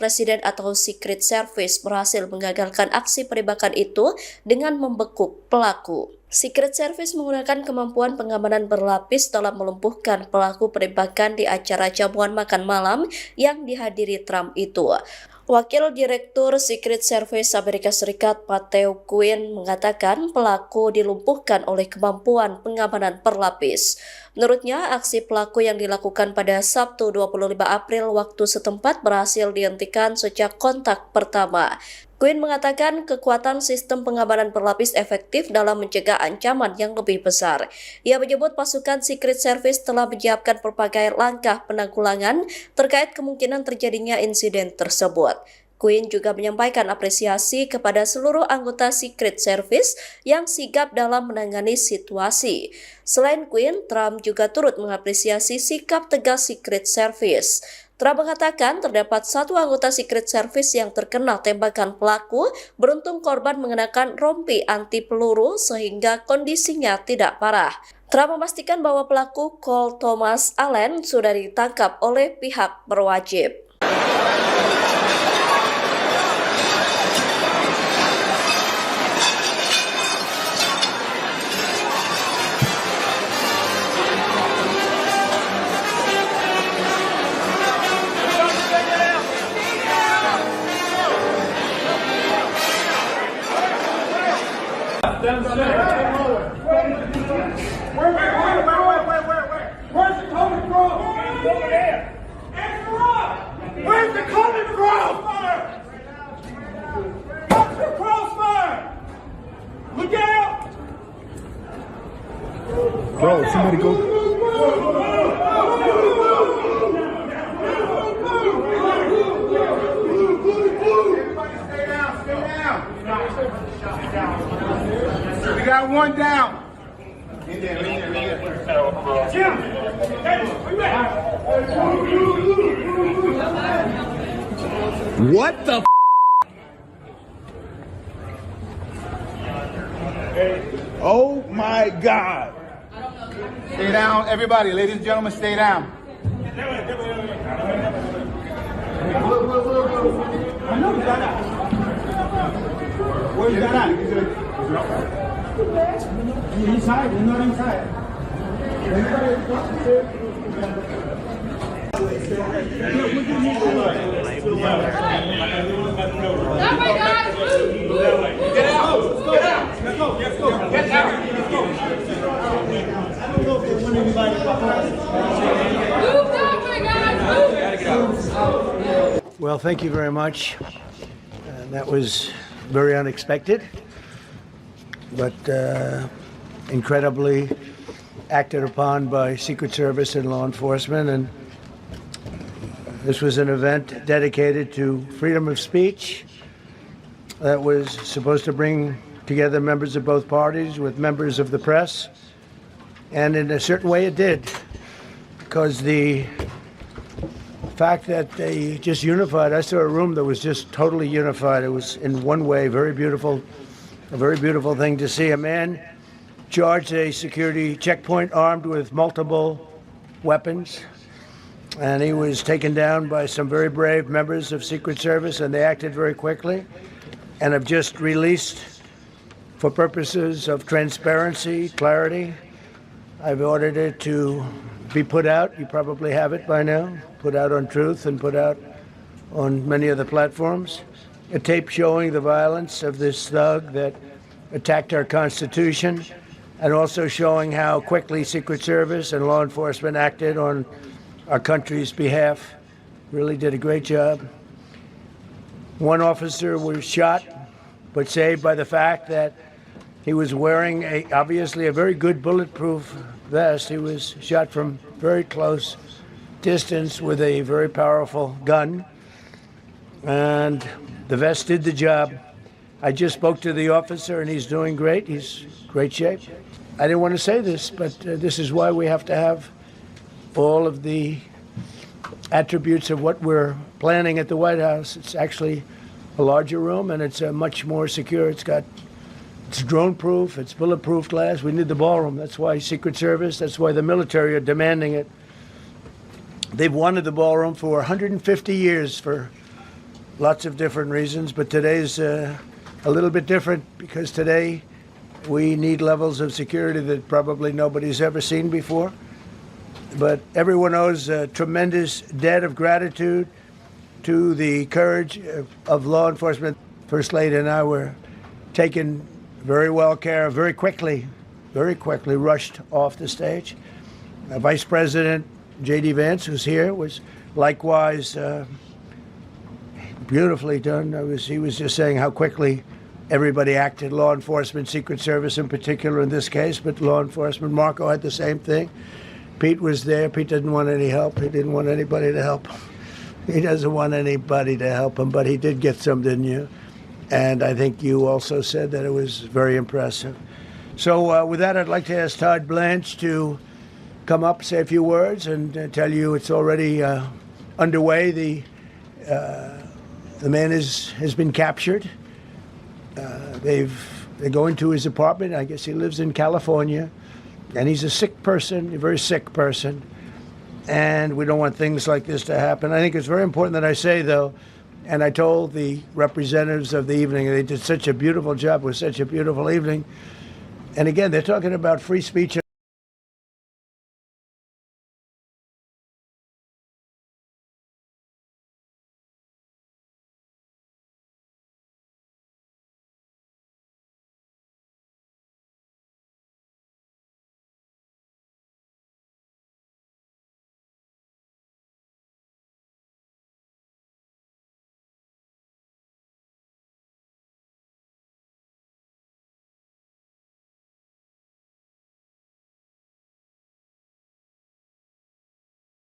Presiden atau Secret Service berhasil menggagalkan aksi penembakan itu dengan membekuk pelaku. Secret Service menggunakan kemampuan pengamanan berlapis dalam melumpuhkan pelaku penembakan di acara jamuan makan malam yang dihadiri Trump itu. Wakil Direktur Secret Service Amerika Serikat Mata Elang mengatakan pelaku dilumpuhkan oleh kemampuan pengamanan berlapis. Menurutnya, aksi pelaku yang dilakukan pada Sabtu 25 April waktu setempat berhasil dihentikan sejak kontak pertama. Quinn mengatakan kekuatan sistem pengamanan berlapis efektif dalam mencegah ancaman yang lebih besar. Ia menyebut pasukan Secret Service telah menyiapkan berbagai langkah penanggulangan terkait kemungkinan terjadinya insiden tersebut. Quinn juga menyampaikan apresiasi kepada seluruh anggota Secret Service yang sigap dalam menangani situasi. Selain Quinn, Trump juga turut mengapresiasi sikap tegas Secret Service. Trump mengatakan terdapat satu anggota Secret Service yang terkena tembakan pelaku, beruntung korban mengenakan rompi anti peluru sehingga kondisinya tidak parah. Trump memastikan bahwa pelaku Cole Thomas Allen sudah ditangkap oleh pihak berwajib. Wait. Where's it coming from? Over there. Answer up. Where's it coming from? What's your crossfire? Look out. Bro, somebody go. We got one down. Jim! What the Oh my God. Stay down, everybody. Ladies and gentlemen, stay down. Where's that at? He's inside, he's not inside. Get out! Get out! Let's go! Let's go! Get out! Well, thank you very much. That was very unexpected, but incredibly acted upon by Secret Service and law enforcement. And this was an event dedicated to freedom of speech that was supposed to bring together members of both parties with members of the press. And in a certain way it did, because the fact that they just unified, I saw a room that was just totally unified. It was in one way a very beautiful thing to see. A man charged a security checkpoint armed with multiple weapons, and he was taken down by some very brave members of Secret Service, and they acted very quickly and have just released, for purposes of transparency, clarity, I've ordered it to be put out. You probably have it by now. Put out on Truth and put out on many of the platforms. A tape showing the violence of this thug that attacked our Constitution, and also showing how quickly Secret Service and law enforcement acted on our country's behalf. Really did a great job. One officer was shot, but saved by the fact that he was wearing obviously a very good bulletproof vest. He was shot from very close distance with a very powerful gun, and the vest did the job. I just spoke to the officer, and he's doing great. He's in great shape. I didn't want to say this, but this is why we have to have all of the attributes of what we're planning at the White House. It's actually a larger room, and it's much more secure. It's drone-proof, it's bulletproof glass. We need the ballroom. That's why Secret Service, that's why the military are demanding it. They've wanted the ballroom for 150 years for lots of different reasons, but today's a little bit different because today we need levels of security that probably nobody's ever seen before. But everyone owes a tremendous debt of gratitude to the courage of law enforcement. First Lady and I were taken very well care of very quickly rushed off the stage. Vice President J.D. Vance, who's here, was likewise beautifully done. He was just saying how quickly everybody acted, law enforcement, Secret Service in particular in this case, but law enforcement. Marco had the same thing. Pete was there. Pete didn't want any help. He didn't want anybody to help him. He doesn't want anybody to help him, but he did get some, didn't you? And I think you also said that it was very impressive. So with that, I'd like to ask Todd Blanche to come up, say a few words, and tell you it's already underway. The man has been captured. They're going to his apartment. I guess he lives in California. And he's a sick person, a very sick person. And we don't want things like this to happen. I think it's very important that I say, though, and I told the representatives of the evening, they did such a beautiful job. It was such a beautiful evening. And again, they're talking about free speech